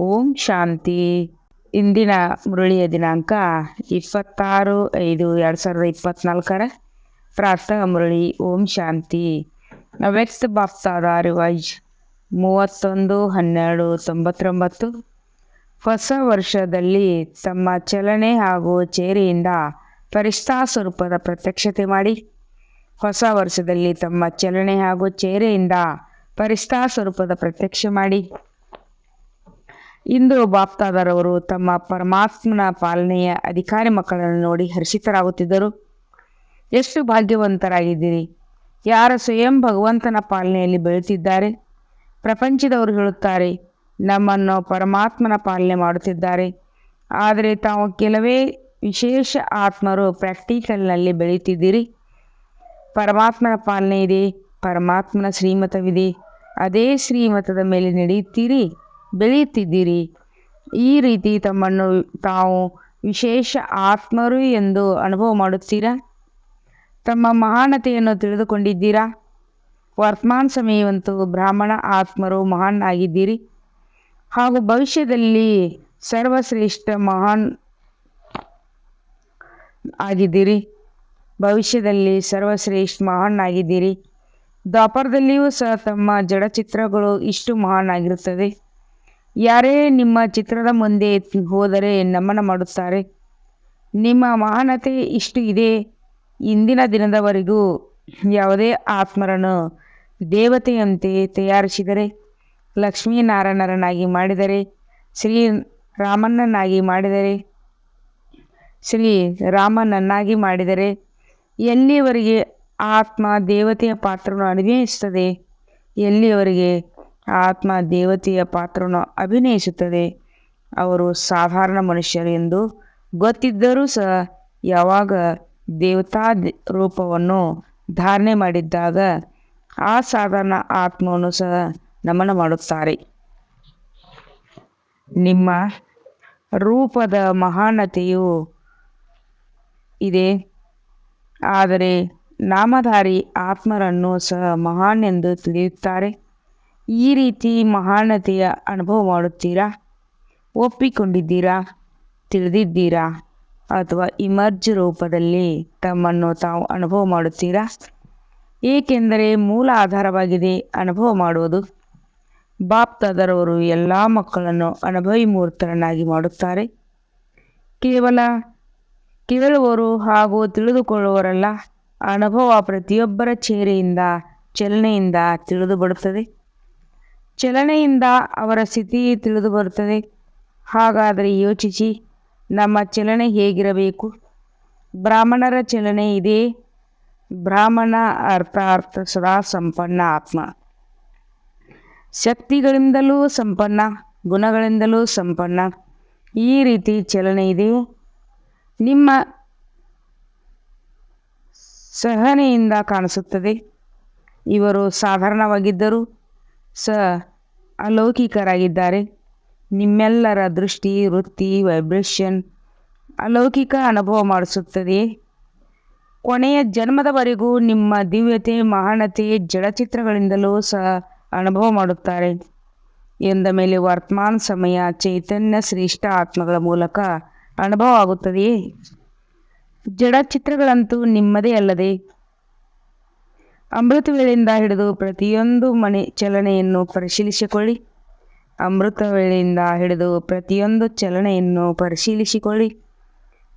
ಓಂ ಶಾಂತಿ. ಇಂದಿನ ಮುರಳಿಯ ದಿನಾಂಕ 26/5/2024. ಪ್ರಾತಃ ಮುರಳಿ. ಓಂ ಶಾಂತಿ. ಅವ್ಯಕ್ತ ಬಾಪ್ತಾದ ರಿವೈಜ್ 31/12/99. ಹೊಸ ವರ್ಷದಲ್ಲಿ ತಮ್ಮ ಚಲನೆ ಹಾಗೂ ಚೇರೆಯಿಂದ ಫರಿಷ್ಠಾ ಸ್ವರೂಪದ ಪ್ರತ್ಯಕ್ಷತೆ ಮಾಡಿ. ಹೊಸ ವರ್ಷದಲ್ಲಿ ತಮ್ಮ ಚಲನೆ ಹಾಗೂ ಚೇರೆಯಿಂದ ಫರಿಷ್ಠಾ ಸ್ವರೂಪದ ಪ್ರತ್ಯಕ್ಷ ಮಾಡಿ. ಇಂದು ಬಾಪ್ತಾದರವರು ತಮ್ಮ ಪರಮಾತ್ಮನ ಪಾಲನೆಯ ಅಧಿಕಾರಿ ಮಕ್ಕಳನ್ನು ನೋಡಿ ಹರ್ಷಿತರಾಗುತ್ತಿದ್ದರು. ಎಷ್ಟು ಭಾಗ್ಯವಂತರಾಗಿದ್ದೀರಿ, ಯಾರ ಸ್ವಯಂ ಭಗವಂತನ ಪಾಲನೆಯಲ್ಲಿ ಬೆಳೆಯುತ್ತಿದ್ದಾರೆ. ಪ್ರಪಂಚದವರು ಹೇಳುತ್ತಾರೆ, ನಮ್ಮನ್ನು ಪರಮಾತ್ಮನ ಪಾಲನೆ ಮಾಡುತ್ತಿದ್ದಾರೆ. ಆದರೆ ತಾವು ಕೆಲವೇ ವಿಶೇಷ ಆತ್ಮರು ಪ್ರಾಕ್ಟಿಕಲ್ನಲ್ಲಿ ಬೆಳೆಯುತ್ತಿದ್ದೀರಿ. ಪರಮಾತ್ಮನ ಪಾಲನೆ ಇದೆ, ಪರಮಾತ್ಮನ ಶ್ರೀಮತವಿದೆ. ಅದೇ ಶ್ರೀಮತದ ಮೇಲೆ ನಡೆಯುತ್ತೀರಿ, ಬೆಳೆಯುತ್ತಿದ್ದೀರಿ. ಈ ರೀತಿ ತಮ್ಮನ್ನು ತಾವು ವಿಶೇಷ ಆತ್ಮರು ಎಂದು ಅನುಭವ ಮಾಡುತ್ತೀರಾ? ತಮ್ಮ ಮಹಾನತೆಯನ್ನು ತಿಳಿದುಕೊಂಡಿದ್ದೀರಾ? ವರ್ತಮಾನ ಸಮಯವಂತೂ ಬ್ರಾಹ್ಮಣ ಆತ್ಮರು ಮಹಾನ್ ಆಗಿದ್ದೀರಿ ಹಾಗೂ ಭವಿಷ್ಯದಲ್ಲಿ ಸರ್ವಶ್ರೇಷ್ಠ ಮಹಾನ್ ಆಗಿದ್ದೀರಿ. ದ್ವಾಪರದಲ್ಲಿಯೂ ಸಹ ತಮ್ಮ ಜಡಚಿತ್ರಗಳು ಇಷ್ಟು ಮಹಾನ್ ಆಗಿರುತ್ತದೆ. ಯಾರೇ ನಿಮ್ಮ ಚಿತ್ರದ ಮುಂದೆ ಹೋದರೆ ನಮನ ಮಾಡುತ್ತಾರೆ. ನಿಮ್ಮ ಮಹಾನತೆ ಇಷ್ಟು ಇದೆ. ಇಂದಿನ ದಿನದವರೆಗೂ ಯಾವುದೇ ಆತ್ಮರನ್ನು ದೇವತೆಯಂತೆ ತಯಾರಿಸಿದರೆ, ಲಕ್ಷ್ಮೀನಾರಾಯಣರನ್ನಾಗಿ ಮಾಡಿದರೆ, ಶ್ರೀರಾಮನನ್ನಾಗಿ ಮಾಡಿದರೆ, ಎಲ್ಲಿಯವರೆಗೆ ಆತ್ಮ ದೇವತೆಯ ಪಾತ್ರವನ್ನು ಅಭಿನಯಿಸುತ್ತದೆ, ಎಲ್ಲಿಯವರೆಗೆ ಆತ್ಮ ದೇವತೆಯ ಪಾತ್ರವನ್ನು ಅಭಿನಯಿಸುತ್ತದೆ, ಅವರು ಸಾಧಾರಣ ಮನುಷ್ಯರು ಎಂದು ಗೊತ್ತಿದ್ದರೂ ಸಹ ಯಾವಾಗ ದೇವತಾ ರೂಪವನ್ನು ಧಾರಣೆ ಮಾಡಿದ್ದಾಗ ಆ ಸಾಧಾರಣ ಆತ್ಮವನ್ನು ಸಹ ನಮನ ಮಾಡುತ್ತಾರೆ. ನಿಮ್ಮ ರೂಪದ ಮಹಾನತೆಯೂ ಇದೆ, ಆದರೆ ನಾಮಧಾರಿ ಆತ್ಮರನ್ನು ಸಹ ಮಹಾನ್ ಎಂದು ತಿಳಿಯುತ್ತಾರೆ. ಈ ರೀತಿ ಮಹಾನತೆಯ ಅನುಭವ ಮಾಡುತ್ತೀರಾ? ಒಪ್ಪಿಕೊಂಡಿದ್ದೀರಾ? ತಿಳಿದಿದ್ದೀರಾ? ಅಥವಾ ಇಮರ್ಜ್ ರೂಪದಲ್ಲಿ ತಮ್ಮನ್ನು ತಾವು ಅನುಭವ ಮಾಡುತ್ತೀರಾ? ಏಕೆಂದರೆ ಮೂಲ ಆಧಾರವಾಗಿದೆ ಅನುಭವ ಮಾಡುವುದು. ಬಾಪ್ತಾದರವರು ಎಲ್ಲ ಮಕ್ಕಳನ್ನು ಅನುಭವಿ ಮೂರ್ತರನ್ನಾಗಿ ಮಾಡುತ್ತಾರೆ. ಕೇಳುವವರು ಹಾಗೂ ತಿಳಿದುಕೊಳ್ಳುವವರಲ್ಲ. ಅನುಭವ ಪ್ರತಿಯೊಬ್ಬರ ಚೇರೆಯಿಂದ, ಚಲನೆಯಿಂದ ತಿಳಿದು ಬರುತ್ತದೆ. ಚಲನೆಯಿಂದ ಅವರ ಸ್ಥಿತಿ ತಿಳಿದು ಬರುತ್ತದೆ. ಹಾಗಾದರೆ ಯೋಚಿಸಿ, ನಮ್ಮ ಚಲನೆ ಹೇಗಿರಬೇಕು? ಬ್ರಾಹ್ಮಣರ ಚಲನೆ ಇದೆ. ಬ್ರಾಹ್ಮಣ ಅರ್ಥಾತ್ ಸದಾ ಸಂಪನ್ನ ಆತ್ಮ, ಶಕ್ತಿಗಳಿಂದಲೂ ಸಂಪನ್ನ, ಗುಣಗಳಿಂದಲೂ ಸಂಪನ್ನ. ಈ ರೀತಿ ಚಲನೆ ಇದೆ. ನಿಮ್ಮ ಸಹನೆಯಿಂದ ಕಾಣಿಸುತ್ತದೆ. ಇವರು ಸಾಧಾರಣವಾಗಿದ್ದರೂ ಸಹ ಅಲೌಕಿಕರಾಗಿದ್ದಾರೆ. ನಿಮ್ಮೆಲ್ಲರ ದೃಷ್ಟಿ, ವೃತ್ತಿ, ವೈಬ್ರೇಷನ್ ಅಲೌಕಿಕ ಅನುಭವ ಮಾಡಿಸುತ್ತದೆ. ಕೊನೆಯ ಜನ್ಮದವರೆಗೂ ನಿಮ್ಮ ದಿವ್ಯತೆ, ಮಹಾನತೆ ಜಡಚಿತ್ರಗಳಿಂದಲೂ ಸಹ ಅನುಭವ ಮಾಡುತ್ತಾರೆ. ಎಂದ ಮೇಲೆ ವರ್ತಮಾನ ಸಮಯ ಚೈತನ್ಯ ಶ್ರೇಷ್ಠ ಆತ್ಮಗಳ ಮೂಲಕ ಅನುಭವ ಆಗುತ್ತದೆಯೇ? ಜಡಚಿತ್ರಗಳಂತೂ ನಿಮ್ಮದೇ ಅಲ್ಲದೆ. ಅಮೃತ ವೇಳೆಯಿಂದ ಹಿಡಿದು ಪ್ರತಿಯೊಂದು ಚಲನೆಯನ್ನು ಪರಿಶೀಲಿಸಿಕೊಳ್ಳಿ. ಅಮೃತ ವೇಳೆಯಿಂದ ಹಿಡಿದು ಪ್ರತಿಯೊಂದು ಚಲನೆಯನ್ನು ಪರಿಶೀಲಿಸಿಕೊಳ್ಳಿ.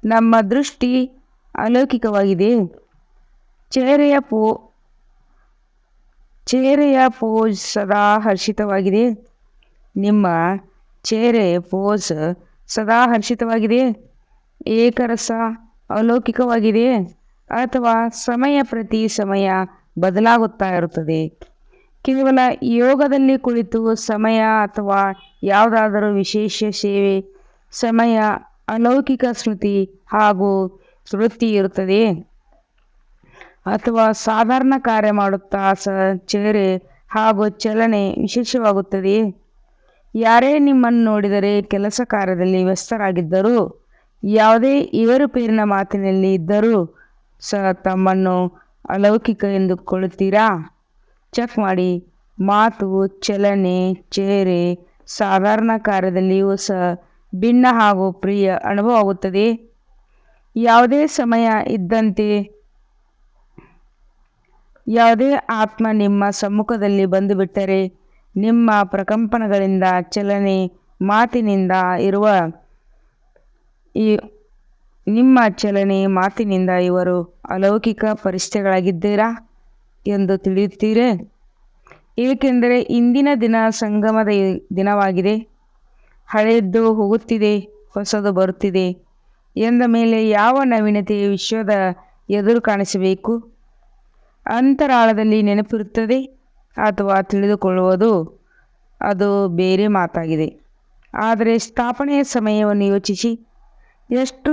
ನಮ್ಮ ದೃಷ್ಟಿ ಅಲೌಕಿಕವಾಗಿದೆ. ಚೇರೆಯ ಪೋಸ್ ಸದಾ ಹರ್ಷಿತವಾಗಿದೆ. ನಿಮ್ಮ ಚೇರೆ ಪೋಸ್ ಸದಾ ಹರ್ಷಿತವಾಗಿದೆ. ಏಕರಸ ಅಲೌಕಿಕವಾಗಿದೆ ಅಥವಾ ಸಮಯ ಪ್ರತಿ ಸಮಯ ಬದಲಾಗುತ್ತಾ ಇರುತ್ತದೆ. ಕೇವಲ ಯೋಗದಲ್ಲಿ ಕುಳಿತು ಸಮಯ ಅಥವಾ ಯಾವುದಾದರೂ ವಿಶೇಷ ಸೇವೆ ಸಮಯ ಅಲೌಕಿಕ ಸ್ಮೃತಿ ಹಾಗೂ ವೃತ್ತಿ ಇರುತ್ತದೆ. ಅಥವಾ ಸಾಧಾರಣ ಕಾರ್ಯ ಮಾಡುತ್ತಾ ಚೇರೆ ಹಾಗೂ ಚಲನೆ ವಿಶೇಷವಾಗುತ್ತದೆ. ಯಾರೇ ನಿಮ್ಮನ್ನು ನೋಡಿದರೆ ಕೆಲಸ ಕಾರ್ಯದಲ್ಲಿ ವ್ಯಸ್ತರಾಗಿದ್ದರೂ, ಯಾವುದೇ ಏರುಪೇರಿನ ಮಾತಿನಲ್ಲಿ ಇದ್ದರೂ ಸಹ ತಮ್ಮನ್ನು ಅಲೌಕಿಕ ಎಂದುಕೊಳ್ಳುತ್ತೀರಾ? ಚೆಕ್ ಮಾಡಿ. ಮಾತು, ಚಲನೆ, ಚೇರೆ ಸಾಧಾರಣ ಕಾರ್ಯದಲ್ಲಿಯೂ ಸಹ ಭಿನ್ನ ಹಾಗೂ ಪ್ರಿಯ ಅನುಭವವಾಗುತ್ತದೆ. ಯಾವುದೇ ಸಮಯ ಇದ್ದಂತೆ ಯಾವುದೇ ಆತ್ಮ ನಿಮ್ಮ ಸಮ್ಮುಖದಲ್ಲಿ ಬಂದುಬಿಟ್ಟರೆ ನಿಮ್ಮ ಪ್ರಕಂಪನಗಳಿಂದ ಚಲನೆ ಮಾತಿನಿಂದ ಇವರು ಅಲೌಕಿಕ ಪರಿಸ್ಥಿತಿಗಳಾಗಿದ್ದೀರಾ ಎಂದು ತಿಳಿಯುತ್ತೀರೇ? ಏಕೆಂದರೆ ಇಂದಿನ ದಿನ ಸಂಗಮದ ದಿನವಾಗಿದೆ. ಹಳೆಯದ್ದು ಹೋಗುತ್ತಿದೆ, ಹೊಸದು ಬರುತ್ತಿದೆ ಎಂದ ಮೇಲೆ ಯಾವ ನವೀನತೆ ವಿಶ್ವದ ಎದುರು ಕಾಣಿಸಬೇಕು? ಅಂತರಾಳದಲ್ಲಿ ನೆನಪಿರುತ್ತದೆ ಅಥವಾ ತಿಳಿದುಕೊಳ್ಳುವುದು ಅದು ಬೇರೆ ಮಾತಾಗಿದೆ. ಆದರೆ ಸ್ಥಾಪನೆಯ ಸಮಯವನ್ನು ಯೋಚಿಸಿ. ಎಷ್ಟು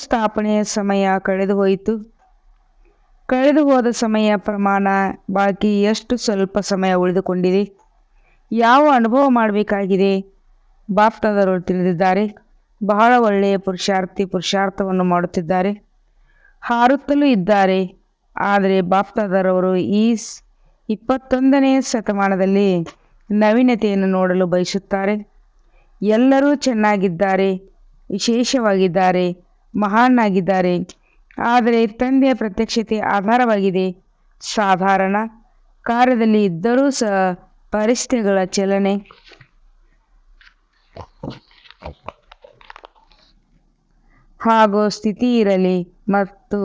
ಸ್ಥಾಪನೆಯ ಸಮಯ ಕಳೆದು ಹೋಯಿತು. ಕಳೆದು ಹೋದ ಸಮಯ ಪ್ರಮಾಣ ಬಾಕಿ ಎಷ್ಟು ಸ್ವಲ್ಪ ಸಮಯ ಉಳಿದುಕೊಂಡಿದೆ. ಯಾವ ಅನುಭವ ಮಾಡಬೇಕಾಗಿದೆ ಬಾಪ್ತಾದರವರು ತಿಳಿದಿದ್ದಾರೆ. ಬಹಳ ಒಳ್ಳೆಯ ಪುರುಷಾರ್ಥವನ್ನು ಮಾಡುತ್ತಿದ್ದಾರೆ, ಹಾರುತ್ತಲೂ ಇದ್ದಾರೆ. ಆದರೆ ಬಾಪ್ತಾದರವರು ಈ 21ನೇ ಶತಮಾನದಲ್ಲಿ ನವೀನತೆಯನ್ನು ನೋಡಲು ಬಯಸುತ್ತಾರೆ. ಎಲ್ಲರೂ ಚೆನ್ನಾಗಿದ್ದಾರೆ, ವಿಶೇಷವಾಗಿದ್ದಾರೆ, ಮಹಾನ್ನಾಗಿದ್ದಾರೆ. ಆದರೆ ತಂದೆಯ ಪ್ರತ್ಯಕ್ಷತೆ ಆಧಾರವಾಗಿದೆ. ಸಾಧಾರಣ ಕಾರ್ಯದಲ್ಲಿ ಇದ್ದರೂ ಸಹ ಪರಿಸ್ಥಿತಿಗಳ ಚಲನೆ ಹಾಗೂ ಸ್ಥಿತಿ ಇರಲಿ ಮತ್ತು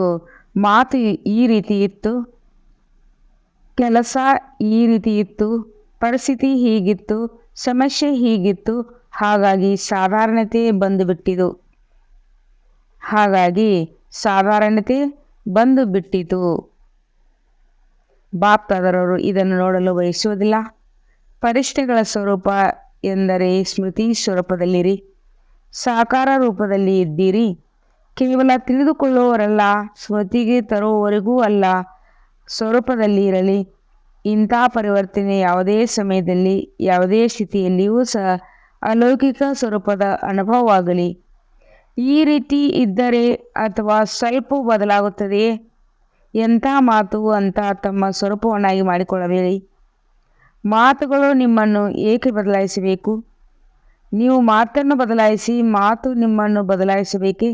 ಮಾತು ಈ ರೀತಿ ಇತ್ತು, ಕೆಲಸ ಈ ರೀತಿ ಇತ್ತು, ಪರಿಸ್ಥಿತಿ ಹೀಗಿತ್ತು, ಸಮಸ್ಯೆ ಹೀಗಿತ್ತು. ಹಾಗಾಗಿ ಸಾಧಾರಣತೆ ಬಂದು ಬಿಟ್ಟಿತು. ಬಾಪ್ತಾದರವರು ಇದನ್ನು ನೋಡಲು ಬಯಸುವುದಿಲ್ಲ. ಪರಿಸ್ಥಿತಿಗಳ ಸ್ವರೂಪ ಎಂದರೆ ಸ್ಮೃತಿ ಸ್ವರೂಪದಲ್ಲಿರಿ, ಸಾಕಾರ ರೂಪದಲ್ಲಿ ಇದ್ದೀರಿ. ಕೇವಲ ತಿಳಿದುಕೊಳ್ಳುವವರಲ್ಲ, ಸ್ಮೃತಿಗೆ ತರುವವರೆಗೂ ಅಲ್ಲ, ಸ್ವರೂಪದಲ್ಲಿ ಇರಲಿ. ಇಂಥ ಪರಿವರ್ತನೆ ಯಾವುದೇ ಸಮಯದಲ್ಲಿ ಯಾವುದೇ ಸ್ಥಿತಿಯಲ್ಲಿಯೂ ಸಹ ಅಲೌಕಿಕ ಸ್ವರೂಪದ ಅನುಭವವಾಗಲಿ. ಈ ರೀತಿ ಇದ್ದರೆ ಅಥವಾ ಸ್ವಲ್ಪ ಬದಲಾಗುತ್ತದೆಯೇ? ಎಂಥ ಮಾತು ಅಂತ ತಮ್ಮ ಸ್ವರೂಪವನ್ನಾಗಿ ಮಾಡಿಕೊಳ್ಳಬೇಡಿ. ಮಾತುಗಳು ನಿಮ್ಮನ್ನು ಏಕೆ ಬದಲಾಯಿಸಬೇಕು? ನೀವು ಮಾತನ್ನು ಬದಲಾಯಿಸಿ ಮಾತು ನಿಮ್ಮನ್ನು ಬದಲಾಯಿಸಬೇಕೇ?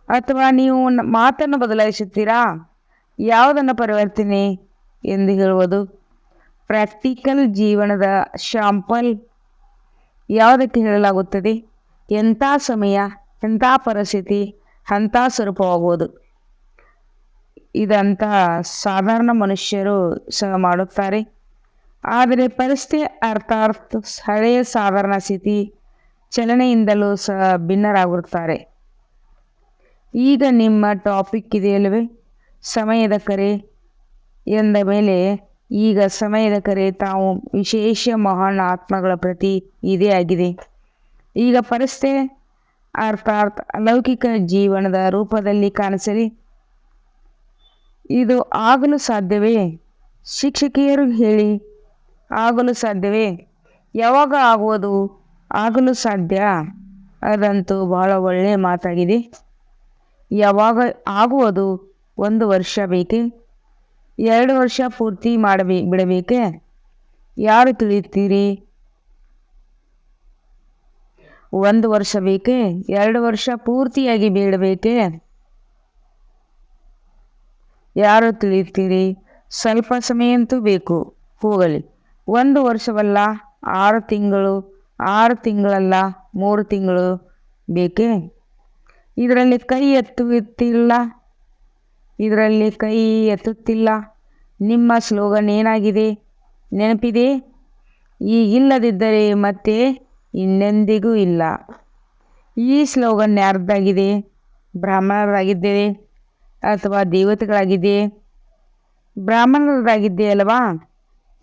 ಅಥವಾ ನೀವು ಮಾತನ್ನು ಬದಲಾಯಿಸುತ್ತೀರಾ? ಯಾವುದನ್ನು ಪರಿವರ್ತನೆ ಎಂದು ಹೇಳುವುದು? ಪ್ರಾಕ್ಟಿಕಲ್ ಜೀವನದ ಶಾಂಪಲ್ ಯಾವುದಕ್ಕೆ ಹೇಳಲಾಗುತ್ತದೆ? ಎಂಥ ಸಮಯ, ಎಂಥ ಪರಿಸ್ಥಿತಿ, ಅಂಥ ಸ್ವರೂಪವಾಗುವುದು. ಇದಂಥ ಸಾಧಾರಣ ಮನುಷ್ಯರು ಸಹ ಮಾಡುತ್ತಾರೆ. ಆದರೆ ಪರಿಸ್ಥಿತಿ ಅರ್ಥಾತ್ ಹಳೆಯ ಸಾಧಾರಣ ಸ್ಥಿತಿ ಚಲನೆಯಿಂದಲೂ ಸಹ ಭಿನ್ನರಾಗುತ್ತಾರೆ. ಈಗ ನಿಮ್ಮ ಟಾಪಿಕ್ ಇದೆಯಲ್ಲವೇ, ಸಮಯದ ಕರೆ ಎಂದ ಮೇಲೆ ಈಗ ಸಮಯದ ಕರೆ ತಾವು ವಿಶೇಷ ಮಹಾನ್ ಆತ್ಮಗಳ ಪ್ರತಿ ಇದೇ ಆಗಿದೆ. ಈಗ ಪರಿಸ್ಥಿತಿ ಅರ್ಥಾತ್ ಅಲೌಕಿಕ ಜೀವನದ ರೂಪದಲ್ಲಿ ಕಾಣಿಸಲಿ. ಇದು ಆಗಲು ಸಾಧ್ಯವೇ? ಶಿಕ್ಷಕಿಯರು ಹೇಳಿ, ಆಗಲು ಸಾಧ್ಯವೇ? ಯಾವಾಗ ಆಗುವುದು? ಆಗಲು ಸಾಧ್ಯ? ಅದಂತೂ ಬಹಳ ಒಳ್ಳೆಯ ಮಾತಾಗಿದೆ. ಯಾವಾಗ ಆಗುವುದು? 1 ವರ್ಷ ಬೇಕೇ? 2 ವರ್ಷ ಪೂರ್ತಿ ಬಿಡಬೇಕೇ? ಯಾರು ತಿಳಿಯುತ್ತೀರಿ? 1 ವರ್ಷ ಬೇಕೇ? 2 ವರ್ಷ ಪೂರ್ತಿಯಾಗಿ ಬಿಡಬೇಕೇ? ಯಾರು ತಿಳಿಯುತ್ತೀರಿ? ಸ್ವಲ್ಪ ಸಮಯಂತೂ ಬೇಕು, ಹೋಗಲಿ. 1 ವರ್ಷವಲ್ಲ, 6 ತಿಂಗಳು, 6 ತಿಂಗಳಲ್ಲ, 3 ತಿಂಗಳು ಬೇಕೇ? ಇದರಲ್ಲಿ ಕೈ ಎತ್ತುತ್ತಿಲ್ಲ. ನಿಮ್ಮ ಸ್ಲೋಗನ್ ಏನಾಗಿದೆ ನೆನಪಿದೆ? ಈಗಿಲ್ಲದಿದ್ದರೆ ಮತ್ತೆ ಇನ್ನೆಂದಿಗೂ ಇಲ್ಲ. ಈ ಸ್ಲೋಗನ್ ಯಾರ್ದಾಗಿದೆ? ಬ್ರಾಹ್ಮಣರಾಗಿದ್ದರೆ ಅಥವಾ ದೇವತೆಗಳಾಗಿದೆ? ಬ್ರಾಹ್ಮಣರದಾಗಿದ್ದೆ ಅಲ್ವಾ?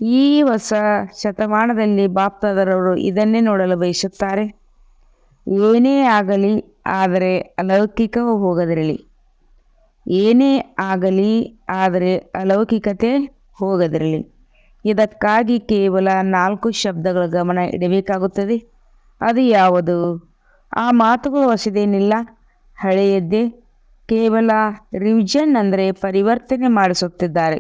ಈ ಹೊಸ ಶತಮಾನದಲ್ಲಿ ಬಾಪ್ತಾದರವರು ಇದನ್ನೇ ನೋಡಲು ಬಯಸುತ್ತಾರೆ. ಏನೇ ಆಗಲಿ, ಆದರೆ ಅಲೌಕಿಕವು ಹೋಗದಿರಲಿ. ಏನೇ ಆಗಲಿ, ಆದರೆ ಅಲೌಕಿಕತೆ ಹೋಗದಿರಲಿ. ಇದಕ್ಕಾಗಿ ಕೇವಲ 4 ಶಬ್ದಗಳ ಗಮನ ಇಡಬೇಕಾಗುತ್ತದೆ. ಅದು ಯಾವುದು? ಆ ಮಾತುಗಳು ಹೊಸದೇನಿಲ್ಲ, ಹಳೆಯದ್ದೇ. ಕೇವಲ ರಿವಿಷನ್ ಅಂದರೆ ಪರಿವರ್ತನೆ ಮಾಡಿಸುತ್ತಿದ್ದಾರೆ.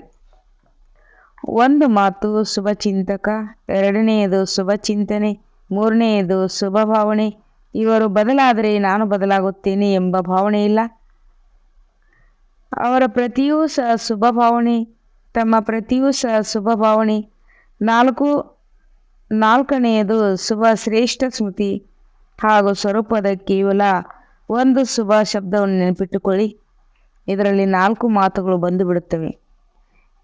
ಒಂದು ಮಾತು ಶುಭಚಿಂತಕ, ಎರಡನೆಯದು ಶುಭಚಿಂತನೆ, ಮೂರನೆಯದು ಶುಭ ಭಾವನೆ. ಇವರು ಬದಲಾದರೆ ನಾನು ಬದಲಾಗುತ್ತೇನೆ ಎಂಬ ಭಾವನೆ ಇಲ್ಲ. ಅವರ ಪ್ರತಿಯೂ ಸಹ ಶುಭ ಭಾವನೆ, ತಮ್ಮ ಪ್ರತಿಯೂ ಸಹ ಶುಭ ಭಾವನೆ. ನಾಲ್ಕನೆಯದು ಶುಭ ಶ್ರೇಷ್ಠ ಸ್ಮೃತಿ ಹಾಗೂ ಸ್ವರೂಪದ ಕೇವಲ ಒಂದು ಶುಭ ಶಬ್ದವನ್ನು ನೆನಪಿಟ್ಟುಕೊಳ್ಳಿ. ಇದರಲ್ಲಿ 4 ಮಾತುಗಳು ಬಂದು ಬಿಡುತ್ತವೆ.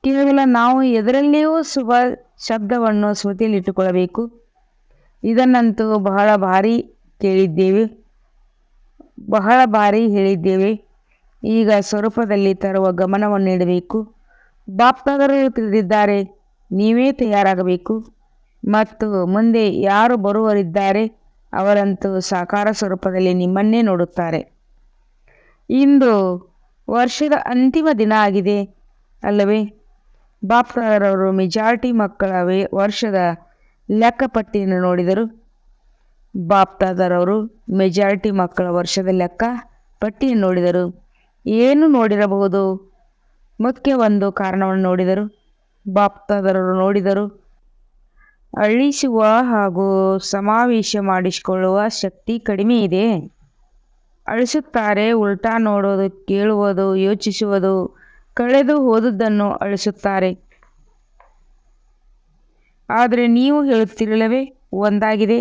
ಕೇವಲ ನಾವು ಎದರಲ್ಲಿಯೂ ಶುಭ ಶಬ್ದವನ್ನು ಸ್ಮೃತಿಯಲ್ಲಿ ಇಟ್ಟುಕೊಳ್ಳಬೇಕು. ಇದನ್ನಂತೂ ಬಹಳ ಬಾರಿ ಹೇಳಿದ್ದೇವೆ. ಈಗ ಸ್ವರೂಪದಲ್ಲಿ ತರುವ ಗಮನವನ್ನು ನೀಡಬೇಕು. ಬಾಪ್ತಾದರು ತಿಳಿದಿದ್ದಾರೆ, ನೀವೇ ತಯಾರಾಗಬೇಕು. ಮತ್ತು ಮುಂದೆ ಯಾರು ಬರುವರಿದ್ದಾರೆ ಅವರಂತೂ ಸಾಕಾರ ಸ್ವರೂಪದಲ್ಲಿ ನಿಮ್ಮನ್ನೇ ನೋಡುತ್ತಾರೆ. ಇಂದು ವರ್ಷದ ಅಂತಿಮ ದಿನ ಆಗಿದೆ ಅಲ್ಲವೇ? ಬಾಪ್ತಾದರವರು ಮೆಜಾರಿಟಿ ಮಕ್ಕಳ ವರ್ಷದ ಲೆಕ್ಕಪಟ್ಟಿಯನ್ನು ನೋಡಿದರು. ಬಾಪ್ತಾದರವರು ಮೆಜಾರಿಟಿ ಮಕ್ಕಳ ವರ್ಷದ ಲೆಕ್ಕ ಪಟ್ಟಿಯನ್ನು ನೋಡಿದರು. ಏನು ನೋಡಿರಬಹುದು? ಮುಖ್ಯ ಒಂದು ಕಾರಣವನ್ನು ನೋಡಿದರು. ಬಾಪ್ತಾದರವರು ನೋಡಿದರು, ಅಳಿಸುವ ಹಾಗೂ ಸಮಾವೇಶ ಮಾಡಿಸಿಕೊಳ್ಳುವ ಶಕ್ತಿ ಕಡಿಮೆ ಇದೆ. ಅಳಿಸುತ್ತಾರೆ, ಉಲ್ಟಾ ನೋಡೋದು, ಕೇಳುವುದು, ಯೋಚಿಸುವುದು, ಕಳೆದು ಹೋದುದನ್ನು ಅಳಿಸುತ್ತಾರೆ. ಆದರೆ ನೀವು ಹೇಳುತ್ತಿರಲಿಲ್ಲವೇ, ಒಂದಾಗಿದೆ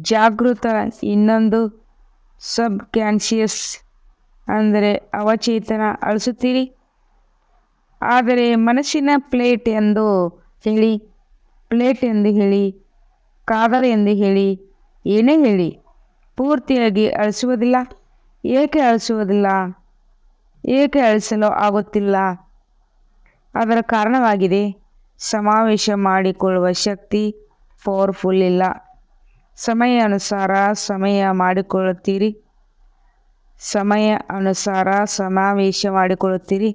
ಜಾಗೃತ, ಇನ್ನೊಂದು ಸಬ್ ಕಾನ್ಷಿಯಸ್, ಅಂದರೆ ಅವಚೇತನ. ಅಳಿಸುತ್ತೀರಿ. ಆದರೆ ಮನಸ್ಸಿನ ಪ್ಲೇಟ್ ಎಂದು ಹೇಳಿ, ಕಾಗದ ಎಂದು ಹೇಳಿ, ಏನೇ ಹೇಳಿ, ಪೂರ್ತಿಯಾಗಿ ಅಳಿಸುವುದಿಲ್ಲ. ಏಕೆ ಅಳಿಸುವುದಿಲ್ಲ? ಏಕೆ ಅಳಿಸಲು ಆಗುತ್ತಿಲ್ಲ? ಅದರ ಕಾರಣವಾಗಿದೆ, ಸಮಾವೇಶ ಮಾಡಿಕೊಳ್ಳುವ ಶಕ್ತಿ ಪವರ್ಫುಲ್ ಇಲ್ಲ. ಸಮಯ ಅನುಸಾರ ಸಮಾವೇಶ ಮಾಡಿಕೊಳ್ಳುತ್ತೀರಿ.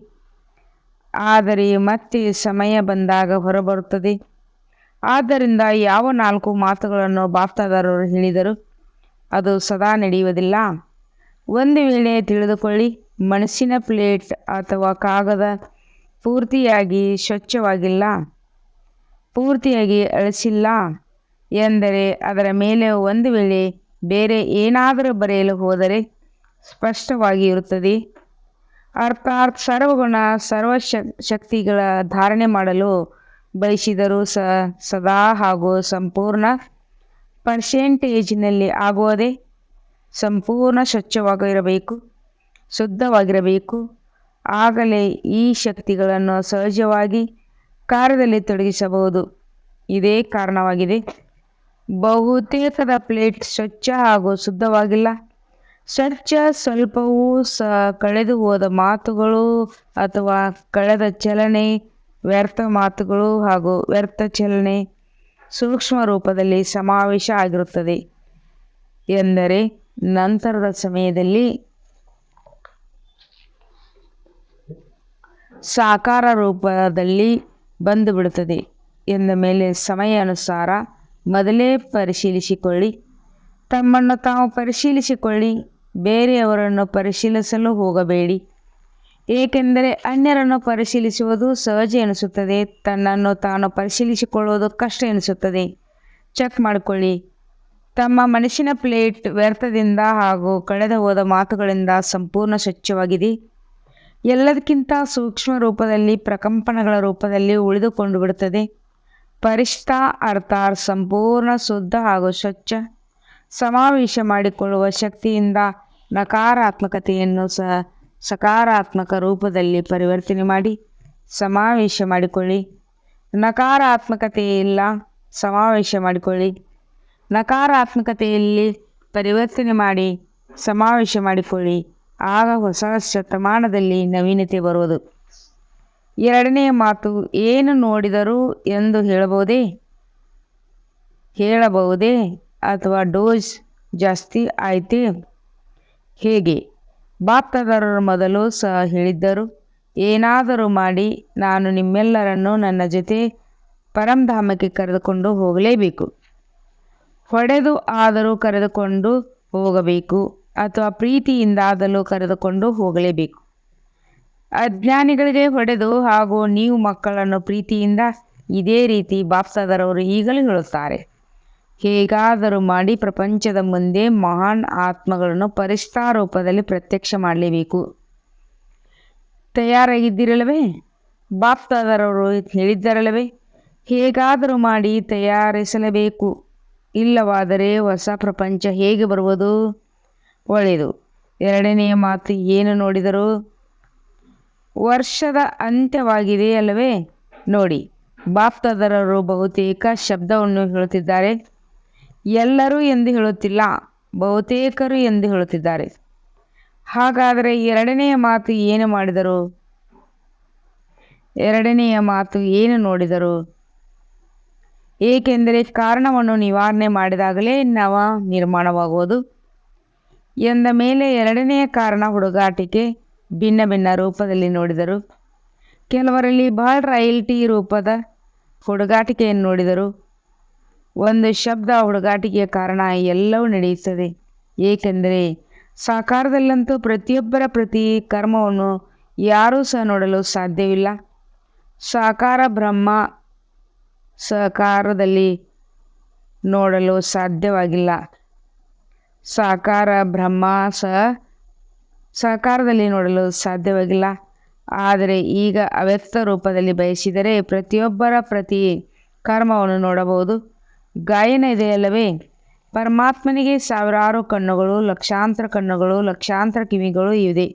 ಆದರೆ ಮತ್ತೆ ಸಮಯ ಬಂದಾಗ ಹೊರಬರುತ್ತದೆ. ಆದ್ದರಿಂದ ಯಾವ 4 ಮಾತುಗಳನ್ನು ಬಾಪ್ತಾದರವರು ಹೇಳಿದರು ಅದು ಸದಾ ನಡೆಯುವುದಿಲ್ಲ. ಒಂದು ವೇಳೆ ತಿಳಿದುಕೊಳ್ಳಿ, ಮನಸ್ಸಿನ ಪ್ಲೇಟ್ ಅಥವಾ ಕಾಗದ ಪೂರ್ತಿಯಾಗಿ ಸ್ವಚ್ಛವಾಗಿಲ್ಲ, ಪೂರ್ತಿಯಾಗಿ ಅಳಿಸಿಲ್ಲ ಎಂದರೆ ಅದರ ಮೇಲೆ ಒಂದು ವೇಳೆ ಬೇರೆ ಏನಾದರೂ ಬರೆಯಲು ಹೋದರೆ ಸ್ಪಷ್ಟವಾಗಿ ಇರುತ್ತದೆ. ಅರ್ಥಾತ್ ಸರ್ವಗುಣ ಶಕ್ತಿಗಳ ಧಾರಣೆ ಮಾಡಲು ಬಯಸಿದರೂ ಸದಾ ಹಾಗೂ ಸಂಪೂರ್ಣ ಪರ್ಸೆಂಟೇಜ್ನಲ್ಲಿ ಆಗುವುದೇ. ಸಂಪೂರ್ಣ ಸ್ವಚ್ಛವಾಗಿರಬೇಕು, ಶುದ್ಧವಾಗಿರಬೇಕು. ಆಗಲೇ ಈ ಶಕ್ತಿಗಳನ್ನು ಸಹಜವಾಗಿ ಕಾರ್ಯದಲ್ಲಿ ತೊಡಗಿಸಬಹುದು. ಇದೇ ಕಾರಣವಾಗಿದೆ ಬಹುತೇಕದ ಪ್ಲೇಟ್ ಸ್ವಚ್ಛ ಹಾಗೂ ಶುದ್ಧವಾಗಿಲ್ಲ. ಸ್ವಚ್ಛ ಸ್ವಲ್ಪವೂ ಸಹ ಕಳೆದು ಹೋದ ಮಾತುಗಳು ಅಥವಾ ಕಳೆದ ಚಲನೆ, ವ್ಯರ್ಥ ಮಾತುಗಳು ಹಾಗೂ ವ್ಯರ್ಥ ಚಲನೆ ಸೂಕ್ಷ್ಮ ರೂಪದಲ್ಲಿ ಸಮಾವೇಶ ಆಗಿರುತ್ತದೆ. ಎಂದರೆ ನಂತರದ ಸಮಯದಲ್ಲಿ ಸಾಕಾರ ರೂಪದಲ್ಲಿ ಬಂದು ಬಿಡುತ್ತದೆ. ಎಂದ ಮೇಲೆ ಸಮಯ ಅನುಸಾರ ಮೊದಲೇ ಪರಿಶೀಲಿಸಿಕೊಳ್ಳಿ. ತಮ್ಮನ್ನು ತಾವು ಪರಿಶೀಲಿಸಿಕೊಳ್ಳಿ. ಬೇರೆಯವರನ್ನು ಪರಿಶೀಲಿಸಲು ಹೋಗಬೇಡಿ. ಏಕೆಂದರೆ ಅನ್ಯರನ್ನು ಪರಿಶೀಲಿಸುವುದು ಸಹಜ ಎನಿಸುತ್ತದೆ, ತನ್ನನ್ನು ತಾನು ಪರಿಶೀಲಿಸಿಕೊಳ್ಳುವುದು ಕಷ್ಟ ಎನಿಸುತ್ತದೆ. ಚೆಕ್ ಮಾಡಿಕೊಳ್ಳಿ. ತಮ್ಮ ಮನಸ್ಸಿನ ಪ್ಲೇಟ್ ವ್ಯರ್ಥದಿಂದ ಹಾಗೂ ಕಳೆದು ಹೋದ ಮಾತುಗಳಿಂದ ಸಂಪೂರ್ಣ ಸ್ವಚ್ಛವಾಗಿದೆ. ಎಲ್ಲದಕ್ಕಿಂತ ಸೂಕ್ಷ್ಮ ರೂಪದಲ್ಲಿ, ಪ್ರಕಂಪನಗಳ ರೂಪದಲ್ಲಿ ಉಳಿದುಕೊಂಡು ಬಿಡುತ್ತದೆ. ಪರಿಷ್ಠ ಅರ್ಥಾತ್ ಸಂಪೂರ್ಣ ಶುದ್ಧ ಹಾಗೂ ಸ್ವಚ್ಛ. ಸಮಾವೇಶ ಮಾಡಿಕೊಳ್ಳುವ ಶಕ್ತಿಯಿಂದ ನಕಾರಾತ್ಮಕತೆಯನ್ನು ಸಕಾರಾತ್ಮಕ ರೂಪದಲ್ಲಿ ಪರಿವರ್ತನೆ ಮಾಡಿ ಸಮಾವೇಶ ಮಾಡಿಕೊಳ್ಳಿ. ನಕಾರಾತ್ಮಕತೆ ಇಲ್ಲ, ಸಮಾವೇಶ ಮಾಡಿಕೊಳ್ಳಿ. ನಕಾರಾತ್ಮಕತೆಯಲ್ಲಿ ಪರಿವರ್ತನೆ ಮಾಡಿ ಸಮಾವೇಶ ಮಾಡಿಕೊಳ್ಳಿ. ಆಗ ಹೊಸ ಶತಮಾನದಲ್ಲಿ ನವೀನತೆ ಬರುವುದು. ಎರಡನೆಯ ಮಾತು, ಏನು ನೋಡಿದರು ಎಂದು ಹೇಳಬಹುದೇ ಅಥವಾ ಡೋಸ್ ಜಾಸ್ತಿ ಆಯಿತೇ? ಹೇಗೆ? ಬಾಪ್ತಾದರವರು ಮೊದಲು ಸಹ ಹೇಳಿದ್ದರು, ಏನಾದರೂ ಮಾಡಿ ನಾನು ನಿಮ್ಮೆಲ್ಲರನ್ನು ನನ್ನ ಜೊತೆ ಪರಂಧಾಮಕ್ಕೆ ಕರೆದುಕೊಂಡು ಹೋಗಲೇಬೇಕು. ಹೊಡೆದು ಆದರೂ ಕರೆದುಕೊಂಡು ಹೋಗಬೇಕು ಅಥವಾ ಪ್ರೀತಿಯಿಂದಾದರೂ ಕರೆದುಕೊಂಡು ಹೋಗಲೇಬೇಕು. ಅಜ್ಞಾನಿಗಳಿಗೆ ಹೊಡೆದು ಹಾಗೂ ನೀವು ಮಕ್ಕಳನ್ನು ಪ್ರೀತಿಯಿಂದ ಇದೇ ರೀತಿ ಬಾಪ್ತಾದರವರು ಈಗಲೂ ಹೇಳುತ್ತಾರೆ. ಹೇಗಾದರೂ ಮಾಡಿ ಪ್ರಪಂಚದ ಮುಂದೆ ಮಹಾನ್ ಆತ್ಮಗಳನ್ನು ಪರಿಷ್ಠಾ ರೂಪದಲ್ಲಿ ಪ್ರತ್ಯಕ್ಷ ಮಾಡಲೇಬೇಕು. ತಯಾರಾಗಿದ್ದಿರಲ್ಲವೇ? ಬಾಪ್ತಾದರವರು ಹೇಳಿದ್ದರಲ್ಲವೇ? ಹೇಗಾದರೂ ಮಾಡಿ ತಯಾರಿಸಲೇಬೇಕು. ಇಲ್ಲವಾದರೆ ಹೊಸ ಪ್ರಪಂಚ ಹೇಗೆ ಬರುವುದು? ಒಳ್ಳೆಯದು. ಎರಡನೆಯ ಮಾತು ಏನು ನೋಡಿದರು? ವರ್ಷದ ಅಂತ್ಯವಾಗಿದೆ ಅಲ್ಲವೇ? ನೋಡಿ, ಬಾಪ್ತಾದರವರು ಬಹುತೇಕ ಶಬ್ದವನ್ನು ಹೇಳುತ್ತಿದ್ದಾರೆ. ಎಲ್ಲರೂ ಎಂದು ಹೇಳುತ್ತಿಲ್ಲ, ಬಹುತೇಕರು ಎಂದು ಹೇಳುತ್ತಿದ್ದಾರೆ. ಹಾಗಾದರೆ ಎರಡನೆಯ ಮಾತು ಏನು ಮಾಡಿದರು? ಎರಡನೆಯ ಮಾತು ಏನು ನೋಡಿದರು? ಏಕೆಂದರೆ ಕಾರಣವನ್ನು ನಿವಾರಣೆ ಮಾಡಿದಾಗಲೇ ನವ ನಿರ್ಮಾಣವಾಗುವುದು ಎಂದ ಮೇಲೆ ಎರಡನೆಯ ಕಾರಣ ಹುಡುಗಾಟಿಕೆ ಭಿನ್ನ ಭಿನ್ನ ರೂಪದಲ್ಲಿ ನೋಡಿದರು. ಕೆಲವರಲ್ಲಿ ಬಹಳ ರಾಯಲ್ಟಿ ರೂಪದ ಹುಡುಗಾಟಿಕೆಯನ್ನು ನೋಡಿದರು. ಒಂದು ಶಬ್ದ ಹುಡುಗಾಟಿಕೆಯ ಕಾರಣ ಎಲ್ಲವೂ ನಡೆಯುತ್ತದೆ. ಏಕೆಂದರೆ ಸಾಕಾರದಲ್ಲಂತೂ ಪ್ರತಿಯೊಬ್ಬರ ಪ್ರತಿ ಕರ್ಮವನ್ನು ಯಾರೂ ಸಹ ನೋಡಲು ಸಾಧ್ಯವಿಲ್ಲ. ಸಾಕಾರ ಬ್ರಹ್ಮ ಸಾಕಾರದಲ್ಲಿ ನೋಡಲು ಸಾಧ್ಯವಾಗಿಲ್ಲ. ಸಾಕಾರ ಬ್ರಹ್ಮ ಸಾಕಾರದಲ್ಲಿ ನೋಡಲು ಸಾಧ್ಯವಾಗಿಲ್ಲ. ಆದರೆ ಈಗ ಅವ್ಯಕ್ತ ರೂಪದಲ್ಲಿ ಬಯಸಿದರೆ ಪ್ರತಿಯೊಬ್ಬರ ಪ್ರತಿ ಕರ್ಮವನ್ನು ನೋಡಬಹುದು. ಗಾಯನ ಇದೆಯಲ್ಲವೇ? ಪರಮಾತ್ಮನಿಗೆ ಸಾವಿರಾರು ಕಣ್ಣುಗಳು, ಲಕ್ಷಾಂತರ ಕಣ್ಣುಗಳು, ಲಕ್ಷಾಂತರ ಕಿವಿಗಳು ಇದೆ.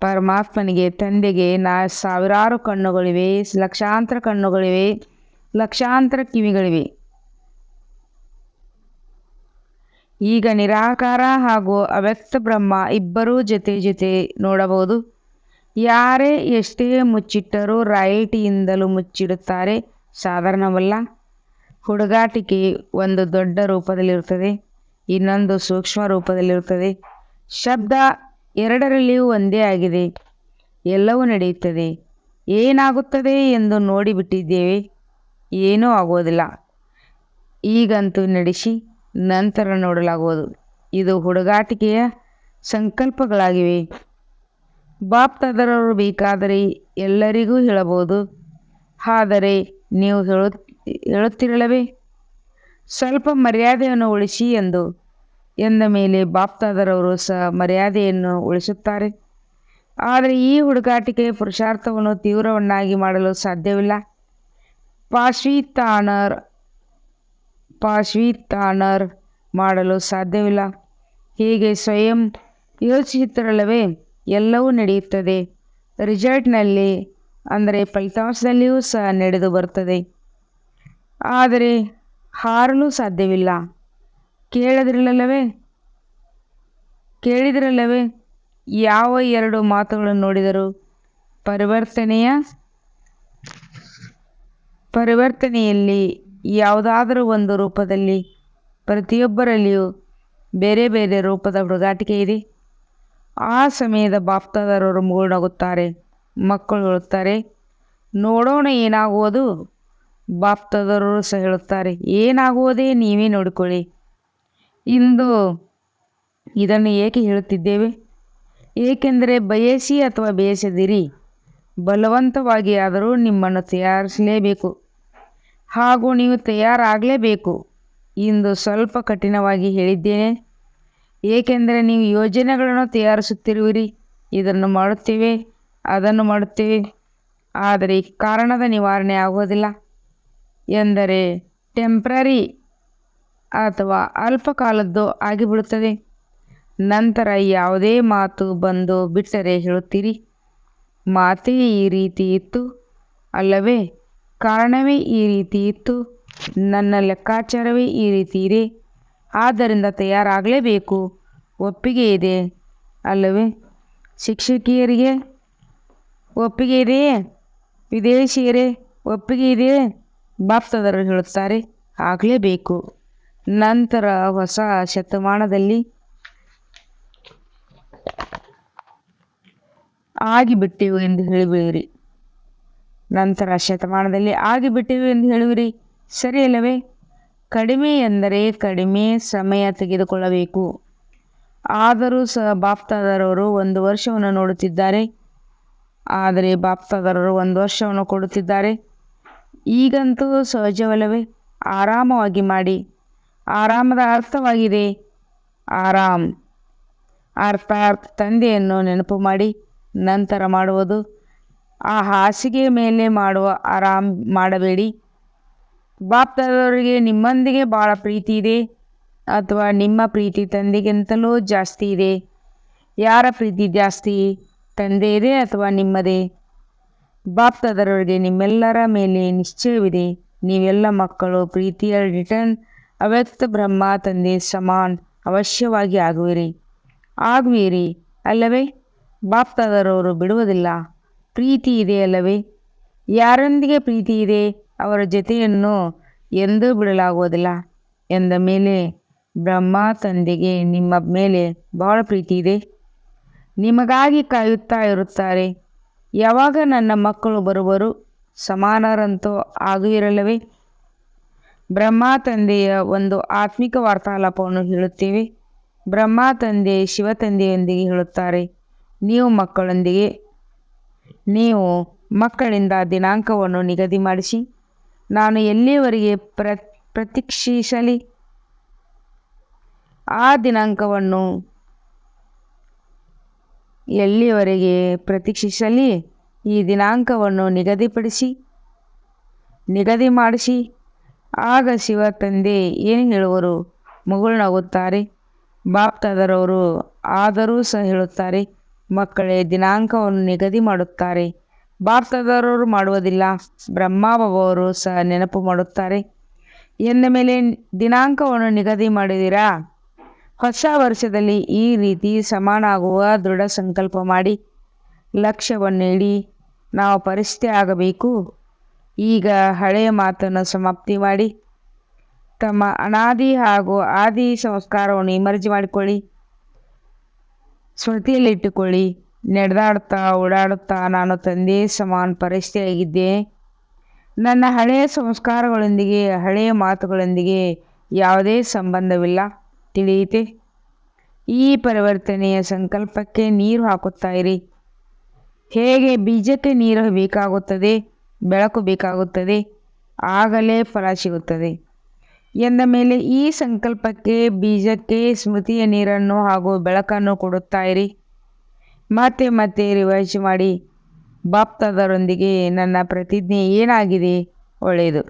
ಪರಮಾತ್ಮನಿಗೆ ತಂದೆಗೆ ಸಾವಿರಾರು ಕಣ್ಣುಗಳಿವೆ, ಲಕ್ಷಾಂತರ ಕಣ್ಣುಗಳಿವೆ, ಲಕ್ಷಾಂತರ ಕಿವಿಗಳಿವೆ. ಈಗ ನಿರಾಕಾರ ಹಾಗೂ ಅವ್ಯಕ್ತ ಬ್ರಹ್ಮ ಇಬ್ಬರೂ ಜೊತೆ ಜೊತೆ ನೋಡಬಹುದು. ಯಾರೇ ಎಷ್ಟೇ ಮುಚ್ಚಿಟ್ಟರೂ ರಾಯಲ್ಟಿಯಿಂದಲೂ ಮುಚ್ಚಿಡುತ್ತಾರೆ. ಸಾಧಾರಣವಲ್ಲ. ಹುಡುಗಾಟಿಕೆ ಒಂದು ದೊಡ್ಡ ರೂಪದಲ್ಲಿರುತ್ತದೆ, ಇನ್ನೊಂದು ಸೂಕ್ಷ್ಮ ರೂಪದಲ್ಲಿರುತ್ತದೆ. ಶಬ್ದ ಎರಡರಲ್ಲಿಯೂ ಒಂದೇ ಆಗಿದೆ. ಎಲ್ಲವೂ ನಡೆಯುತ್ತದೆ. ಏನಾಗುತ್ತದೆ ಎಂದು ನೋಡಿಬಿಟ್ಟಿದ್ದೇವೆ. ಏನೂ ಆಗುವುದಿಲ್ಲ. ಈಗಂತೂ ನಡೆಸಿ ನಂತರ ನೋಡಲಾಗುವುದು. ಇದು ಹುಡುಗಾಟಿಕೆಯ ಸಂಕಲ್ಪಗಳಾಗಿವೆ. ಬಾಪ್ತಾದರವರು ಬೇಕಾದರೆ ಎಲ್ಲರಿಗೂ ಹೇಳಬಹುದು. ಆದರೆ ನೀವು ಹೇಳುತ್ತಿರಲವೇ ಸ್ವಲ್ಪ ಮರ್ಯಾದೆಯನ್ನು ಉಳಿಸಿ ಎಂದ ಮೇಲೆ ಬಾಪ್ತಾದರವರು ಸಹ ಮರ್ಯಾದೆಯನ್ನು ಉಳಿಸುತ್ತಾರೆ. ಆದರೆ ಈ ಹುಡುಗಾಟಿಕೆಯ ಪುರುಷಾರ್ಥವನ್ನು ತೀವ್ರವನ್ನಾಗಿ ಮಾಡಲು ಸಾಧ್ಯವಿಲ್ಲ. ಪಾಶ್ವಿತಾನರ್ ಮಾಡಲು ಸಾಧ್ಯವಿಲ್ಲ. ಹೀಗೆ ಸ್ವಯಂ ಯೋಚಿಸುತ್ತಿರಲ್ಲವೇ ಎಲ್ಲವೂ ನಡೆಯುತ್ತದೆ. ರಿಸಲ್ಟ್ನಲ್ಲಿ ಅಂದರೆ ಫಲಿತಾಂಶದಲ್ಲಿಯೂ ಸಹ ನಡೆದು ಬರುತ್ತದೆ. ಆದರೆ ಹಾರಲು ಸಾಧ್ಯವಿಲ್ಲ. ಕೇಳಿದಿರಲ್ಲವೇ ಯಾವ ಎರಡು ಮಾತುಗಳನ್ನು ನೋಡಿದರು? ಪರಿವರ್ತನೆಯಲ್ಲಿ ಯಾವುದಾದರೂ ಒಂದು ರೂಪದಲ್ಲಿ ಪ್ರತಿಯೊಬ್ಬರಲ್ಲಿಯೂ ಬೇರೆ ಬೇರೆ ರೂಪದ ಹುಡುಗಾಟಿಕೆ ಇದೆ. ಆ ಸಮಯದ ಬಾಪ್ತಾದರವರು ಮುಗುಳ್ನಗುತ್ತಾರೆ. ಮಕ್ಕಳು ಹೇಳುತ್ತಾರೆ, ನೋಡೋಣ ಏನಾಗುವುದು. ಬಾಪ್ತಾದರವರು ಸಹ ಹೇಳುತ್ತಾರೆ, ಏನಾಗುವುದೇ ನೀವೇ ನೋಡಿಕೊಳ್ಳಿ. ಇಂದು ಇದನ್ನು ಏಕೆ ಹೇಳುತ್ತಿದ್ದೇವೆ? ಏಕೆಂದರೆ ಬಯಸಿ ಅಥವಾ ಬಯಸದಿರಿ, ಬಲವಂತವಾಗಿ ಆದರೂ ನಿಮ್ಮನ್ನು ತಯಾರಿಸಲೇಬೇಕು ಹಾಗೂ ನೀವು ತಯಾರಾಗಲೇಬೇಕು. ಇಂದು ಸ್ವಲ್ಪ ಕಠಿಣವಾಗಿ ಹೇಳಿದ್ದೇನೆ, ಏಕೆಂದರೆ ನೀವು ಯೋಜನೆಗಳನ್ನು ತಯಾರಿಸುತ್ತಿರುವಿರಿ. ಇದನ್ನು ಮಾಡುತ್ತೇವೆ, ಅದನ್ನು ಮಾಡುತ್ತೇವೆ, ಆದರೆ ಕಾರಣದ ನಿವಾರಣೆ ಆಗುವುದಿಲ್ಲ. ಎಂದರೆ ಟೆಂಪ್ರರಿ ಅಥವಾ ಅಲ್ಪ ಕಾಲದ್ದು ಆಗಿಬಿಡುತ್ತದೆ. ನಂತರ ಯಾವುದೇ ಮಾತು ಬಂದು ಬಿಟ್ಟರೆ ಹೇಳುತ್ತೀರಿ, ಮಾತೇ ಈ ರೀತಿ ಇತ್ತು ಅಲ್ಲವೇ? ಕಾರಣವೇ ಈ ರೀತಿ ಇತ್ತು. ನನ್ನ ಲೆಕ್ಕಾಚಾರವೇ ಈ ರೀತಿ ಇದೆ. ಆದ್ದರಿಂದ ತಯಾರಾಗಲೇಬೇಕು. ಒಪ್ಪಿಗೆ ಇದೆ ಅಲ್ಲವೇ? ಶಿಕ್ಷಕಿಯರಿಗೆ ಒಪ್ಪಿಗೆ ಇದೆಯೇ? ವಿದೇಶಿಯರೇ ಒಪ್ಪಿಗೆ ಇದೆಯೇ? ಬಾಪ್ತಾದರವರು ಹೇಳುತ್ತಾರೆ, ಆಗಲೇಬೇಕು. ನಂತರ ಹೊಸ ಶತಮಾನದಲ್ಲಿ ಆಗಿಬಿಟ್ಟೆವು ಎಂದು ಹೇಳಿಬಿಡಿರಿ. ಸರಿಯಲ್ಲವೇ? ಕಡಿಮೆ ಎಂದರೆ ಕಡಿಮೆ ಸಮಯ ತೆಗೆದುಕೊಳ್ಳಬೇಕು. ಆದರೂ ಸಹ ಬಾಪ್ತಾದರವರು 1 ವರ್ಷವನ್ನು ನೋಡುತ್ತಿದ್ದಾರೆ. ಆದರೆ ಬಾಪ್ತಾದರವರು 1 ವರ್ಷವನ್ನು ಕೊಡುತ್ತಿದ್ದಾರೆ. ಈಗಂತೂ ಸಹಜವಲ್ಲವೇ? ಆರಾಮವಾಗಿ ಮಾಡಿ. ಆರಾಮದ ಅರ್ಥವಾಗಿದೆ. ಆರಾಮ್ ಅರ್ಥಾತ್ ತಂದೆಯನ್ನು ನೆನಪು ಮಾಡಿ ನಂತರ ಮಾಡುವುದು. ಆ ಹಾಸಿಗೆ ಮೇಲೆ ಮಾಡುವ ಆರಾಮ್ ಮಾಡಬೇಡಿ. ಬಾಪ್ತಾದವರಿಗೆ ನಿಮ್ಮೊಂದಿಗೆ ಭಾಳ ಪ್ರೀತಿ ಇದೆ ಅಥವಾ ನಿಮ್ಮ ಪ್ರೀತಿ ತಂದೆಗಿಂತಲೂ ಜಾಸ್ತಿ ಇದೆ? ಯಾರ ಪ್ರೀತಿ ಜಾಸ್ತಿ, ತಂದೆಯದೇ ಅಥವಾ ನಿಮ್ಮದೇ? ಬಾಪ್ತಾದವರಿಗೆ ನಿಮ್ಮೆಲ್ಲರ ಮೇಲೆ ನಿಶ್ಚಯವಿದೆ. ನೀವೆಲ್ಲ ಮಕ್ಕಳು ಪ್ರೀತಿಯ ರಿಟರ್ನ್ ಅವ್ಯಕ್ತ ಬ್ರಹ್ಮ ತಂದೆ ಸಮಾನ್ ಅವಶ್ಯವಾಗಿ ಆಗುವಿರಿ ಅಲ್ಲವೇ? ಬಾಪ್ತಾದರವರು ಬಿಡುವುದಿಲ್ಲ. ಪ್ರೀತಿ ಇದೆ ಅಲ್ಲವೇ? ಯಾರೊಂದಿಗೆ ಪ್ರೀತಿ ಇದೆ ಅವರ ಜೊತೆಯನ್ನು ಎಂದೂ ಬಿಡಲಾಗುವುದಿಲ್ಲ. ಎಂದ ಮೇಲೆ ಬ್ರಹ್ಮ ತಂದೆಗೆ ನಿಮ್ಮ ಮೇಲೆ ಬಹಳ ಪ್ರೀತಿ ಇದೆ. ನಿಮಗಾಗಿ ಕಾಯುತ್ತಾ ಇರುತ್ತಾರೆ. ಯಾವಾಗ ನನ್ನ ಮಕ್ಕಳು ಬರುವರು ಸಮಾನರಂತೂ ಆಗುವಿರಲ್ಲವೇ? ಬ್ರಹ್ಮ ತಂದೆಯ ಒಂದು ಆತ್ಮಿಕ ವಾರ್ತಾಲಾಪವನ್ನು ಹೇಳುತ್ತೇವೆ. ಬ್ರಹ್ಮ ತಂದೆ ಶಿವ ತಂದೆಯೊಂದಿಗೆ ಹೇಳುತ್ತಾರೆ, ನೀವು ಮಕ್ಕಳಿಂದ ದಿನಾಂಕವನ್ನು ನಿಗದಿ ಮಾಡಿಸಿ ನಾನು ಎಲ್ಲಿಯವರೆಗೆ ಪ್ರತೀಕ್ಷಿಸಲಿ? ಆ ದಿನಾಂಕವನ್ನು ಎಲ್ಲಿಯವರೆಗೆ ಪ್ರತೀಕ್ಷಿಸಲಿ? ಈ ದಿನಾಂಕವನ್ನು ನಿಗದಿ ಮಾಡಿಸಿ. ಆಗ ಶಿವ ತಂದೆ ಏನು ಹೇಳುವರು? ಮುಗುಳ್ನಗುತ್ತಾರೆ. ಬಾಪ್ತಾದರವರು ಆದರೂ ಸಹ ಹೇಳುತ್ತಾರೆ, ಮಕ್ಕಳೇ ದಿನಾಂಕವನ್ನು ನಿಗದಿ ಮಾಡುತ್ತಾರೆ. ಬಾಪ್ತಾದರವರು ಮಾಡುವುದಿಲ್ಲ, ಬ್ರಹ್ಮಬಾಬಾವರು ಸಹ ನೆನಪು ಮಾಡುತ್ತಾರೆ. ಎಂದ ಮೇಲೆ ದಿನಾಂಕವನ್ನು ನಿಗದಿ ಮಾಡಿದಿರಾ? ಹೊಸ ವರ್ಷದಲ್ಲಿ ಈ ರೀತಿ ಸಮಾನಾಗುವ ದೃಢ ಸಂಕಲ್ಪ ಮಾಡಿ ಲಕ್ಷ್ಯವನ್ನು ಇಡಿ. ನಾವು ಪರಿಸ್ಥಿತಿ ಆಗಬೇಕು. ಈಗ ಹಳೆಯ ಮಾತನ್ನು ಸಮಾಪ್ತಿ ಮಾಡಿ ತಮ್ಮ ಅನಾದಿ ಹಾಗೂ ಆದಿ ಸಂಸ್ಕಾರವನ್ನು ಇಮರ್ಜಿ ಮಾಡಿಕೊಳ್ಳಿ. ಸ್ಮೃತಿಯಲ್ಲಿಟ್ಟುಕೊಳ್ಳಿ. ನಡೆದಾಡುತ್ತಾ ಓಡಾಡುತ್ತಾ ನಾನು ತಂದೆ ಸಮಾನ ಪರಿಸ್ಥಿತಿಯಾಗಿದ್ದೇನೆ. ನನ್ನ ಹಳೆಯ ಸಂಸ್ಕಾರಗಳೊಂದಿಗೆ ಹಳೆಯ ಮಾತುಗಳೊಂದಿಗೆ ಯಾವುದೇ ಸಂಬಂಧವಿಲ್ಲ. ತಿಳಿಯಿತೆ? ಈ ಪರಿವರ್ತನೆಯ ಸಂಕಲ್ಪಕ್ಕೆ ನೀರು ಹಾಕುತ್ತಾ ಇರಿ. ಹೇಗೆ ಬೀಜಕ್ಕೆ ನೀರು ಬೇಕಾಗುತ್ತದೆ, ಬೆಳಕು ಬೇಕಾಗುತ್ತದೆ, ಆಗಲೇ ಫಲ ಸಿಗುತ್ತದೆ. ಎಂದ ಮೇಲೆ ಈ ಸಂಕಲ್ಪಕ್ಕೆ ಬೀಜಕ್ಕೆ ಸ್ಮೃತಿಯ ನೀರನ್ನು ಹಾಗೂ ಬೆಳಕನ್ನು ಕೊಡುತ್ತಾ ಇರಿ. ಮತ್ತೆ ಮತ್ತೆ ರಿವೈಸ್ ಮಾಡಿ. ಬಾಪ್ತಾದರೊಂದಿಗೆ ನನ್ನ ಪ್ರತಿಜ್ಞೆ ಏನಾಗಿದೆ? ಒಳ್ಳೆಯದು.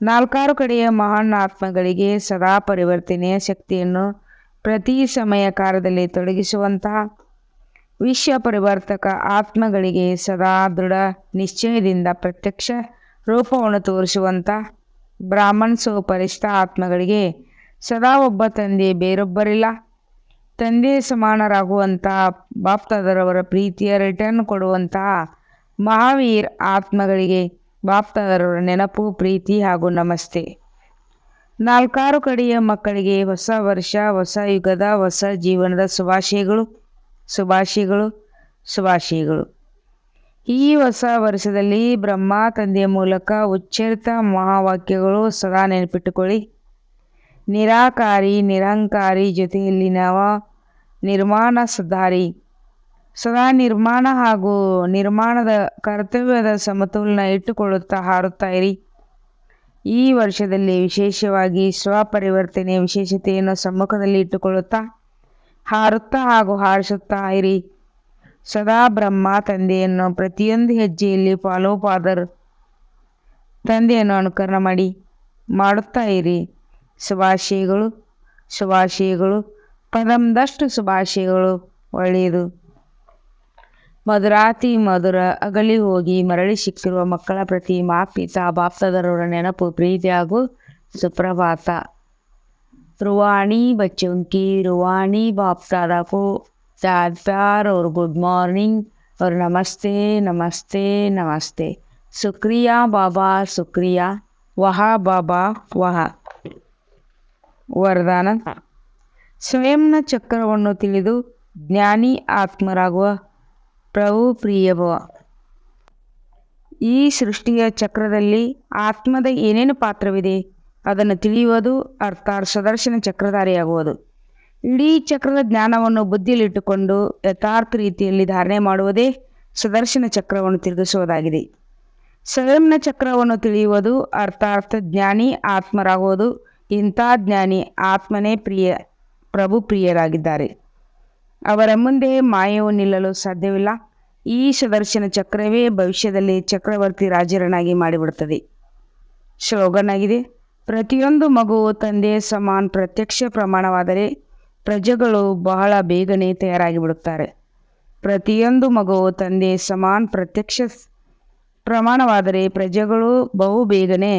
4 ಕಡೆಯ ಮಹಾನ್ ಆತ್ಮಗಳಿಗೆ ಸದಾ ಪರಿವರ್ತನೆಯ ಶಕ್ತಿಯನ್ನು ಪ್ರತಿ ಸಮಯ ಕಾರ್ಯದಲ್ಲಿ ತೊಡಗಿಸುವಂತಹ ವಿಶ್ವ ಪರಿವರ್ತಕ ಆತ್ಮಗಳಿಗೆ ಸದಾ ದೃಢ ನಿಶ್ಚಯದಿಂದ ಪ್ರತ್ಯಕ್ಷ ರೂಪವನ್ನು ತೋರಿಸುವಂಥ ಬ್ರಾಹ್ಮಣ್ಸು ಪರಿಷ್ಠ ಆತ್ಮಗಳಿಗೆ ಸದಾ ಒಬ್ಬ ತಂದೆ, ಬೇರೊಬ್ಬರಿಲ್ಲ. ತಂದೆ ಸಮಾನರಾಗುವಂತಹ ಬಾಪ್ತಾದರವರ ಪ್ರೀತಿಯ ರಿಟರ್ನ್ ಕೊಡುವಂತಹ ಮಹಾವೀರ್ ಆತ್ಮಗಳಿಗೆ ಬಾಪ್ತಾದರವರ ನೆನಪು, ಪ್ರೀತಿ ಹಾಗೂ ನಮಸ್ತೆ. 4 ಕಡೆಯ ಮಕ್ಕಳಿಗೆ ಹೊಸ ವರ್ಷ, ಹೊಸ ಯುಗದ, ಹೊಸ ಜೀವನದ ಶುಭಾಶಯಗಳು. ಈ ಹೊಸ ವರ್ಷದಲ್ಲಿ ಬ್ರಹ್ಮ ತಂದೆಯ ಮೂಲಕ ಉಚ್ಚರಿತ ಮಹಾವಾಕ್ಯಗಳು ಸದಾ ನೆನಪಿಟ್ಟುಕೊಳ್ಳಿ. ನಿರಾಕಾರಿ, ನಿರಂಕಾರಿ ಜೊತೆಯಲ್ಲಿ ನಿರ್ಮಾಣ ಸದಾ ನಿರ್ಮಾಣ ಹಾಗೂ ನಿರ್ಮಾಣದ ಕರ್ತವ್ಯದ ಸಮತೋಲನ ಇಟ್ಟುಕೊಳ್ಳುತ್ತಾ ಹಾರುತ್ತಾ ಇರಿ. ಈ ವರ್ಷದಲ್ಲಿ ವಿಶೇಷವಾಗಿ ಸ್ವಪರಿವರ್ತನೆಯ ವಿಶೇಷತೆಯನ್ನು ಸಮ್ಮುಖದಲ್ಲಿ ಇಟ್ಟುಕೊಳ್ಳುತ್ತಾ ಹಾರುತ್ತಾ ಹಾಗೂ ಹಾರಿಸುತ್ತಾ ಇರಿ. ಸದಾ ಬ್ರಹ್ಮ ತಂದೆಯನ್ನು ಪ್ರತಿಯೊಂದು ಹೆಜ್ಜೆಯಲ್ಲಿ ಫಾದರ್ ತಂದೆಯನ್ನು ಅನುಕರಣ ಮಾಡುತ್ತಾ ಇರಿ. ಶುಭಾಶಯಗಳು. ಪದಂದಷ್ಟು ಶುಭಾಶಯಗಳು. ಒಳ್ಳೆಯದು. ಮಧುರಾತಿ ಮಧುರ ಅಗಲಿ ಹೋಗಿ ಮರಳಿ ಸಿಕ್ಕಿರುವ ಮಕ್ಕಳ ಪ್ರತಿ ಪಿತಾ ಬಾಪ್ತಾದರವರ ನೆನಪು, ಪ್ರೀತಿ ಹಾಗೂ ಸುಪ್ರಭಾತ. ರೂವಾಣಿ ಬಚ್ಚುಂಕಿ, ರೂವಾಣಿ ಬಾಪ್ತಾದ ಕೋ प्यार और गुड मॉर्निंग और नमस्ते. शुक्रिया बाबा, शुक्रिया. वहा बाबा ವಹ. ವರದಾನ: ಸ್ವಯಂನ ಚಕ್ರವನ್ನು ತಿಳಿದು ಜ್ಞಾನಿ ಆತ್ಮರಾಗುವ ಪ್ರಭು ಪ್ರಿಯಭವ. ಈ ಸೃಷ್ಟಿಯ ಚಕ್ರದಲ್ಲಿ ಆತ್ಮದ ಏನೇನು ಪಾತ್ರವಿದೆ ಅದನ್ನು ತಿಳಿಯುವುದು, ಅರ್ಥಾತ್ ಸುದರ್ಶನ ಚಕ್ರಧಾರಿಯಾಗುವುದು. ಇಡೀ ಚಕ್ರದ ಜ್ಞಾನವನ್ನು ಬುದ್ಧಿಯಲ್ಲಿಟ್ಟುಕೊಂಡು ಯಥಾರ್ಥ ರೀತಿಯಲ್ಲಿ ಧಾರಣೆ ಮಾಡುವುದೇ ಸುದರ್ಶನ ಚಕ್ರವನ್ನು ತಿರುಗಿಸುವುದಾಗಿದೆ. ಸ್ವಯಂನ ಚಕ್ರವನ್ನು ತಿಳಿಯುವುದು ಅರ್ಥಾರ್ಥ ಜ್ಞಾನಿ ಆತ್ಮರಾಗುವುದು. ಇಂಥ ಜ್ಞಾನಿ ಆತ್ಮನೇ ಪ್ರಭು ಪ್ರಿಯರಾಗಿದ್ದಾರೆ. ಅವರ ಮುಂದೆ ಮಾಯವು ನಿಲ್ಲಲು ಸಾಧ್ಯವಿಲ್ಲ. ಈ ಸುದರ್ಶನ ಚಕ್ರವೇ ಭವಿಷ್ಯದಲ್ಲಿ ಚಕ್ರವರ್ತಿ ರಾಜರನ್ನಾಗಿ ಮಾಡಿಬಿಡುತ್ತದೆ. ಸ್ಲೋಗನ್ ಆಗಿದೆ: ಪ್ರತಿಯೊಂದು ಮಗುವು ತಂದೆಯ ಸಮಾನ ಪ್ರತ್ಯಕ್ಷ ಪ್ರಮಾಣವಾದರೆ ಪ್ರಜೆಗಳು ಬಹಳ ಬೇಗನೆ ತಯಾರಾಗಿಬಿಡುತ್ತಾರೆ. ಪ್ರತಿಯೊಂದು ಮಗುವು ತಂದೆಯ ಸಮಾನ ಪ್ರತ್ಯಕ್ಷ ಪ್ರಮಾಣವಾದರೆ ಪ್ರಜೆಗಳು ಬಹು ಬೇಗನೆ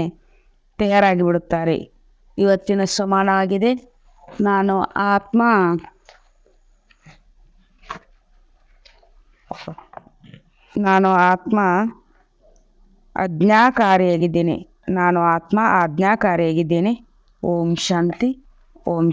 ತಯಾರಾಗಿಬಿಡುತ್ತಾರೆ. ಇವತ್ತಿನ ಸಮಾನ ಆಗಿದೆ: ನಾನು ಆತ್ಮ ಆಜ್ಞಾಕಾರಿಯಾಗಿದ್ದೇನೆ. ಓಂ ಶಾಂತಿ. ಓಂ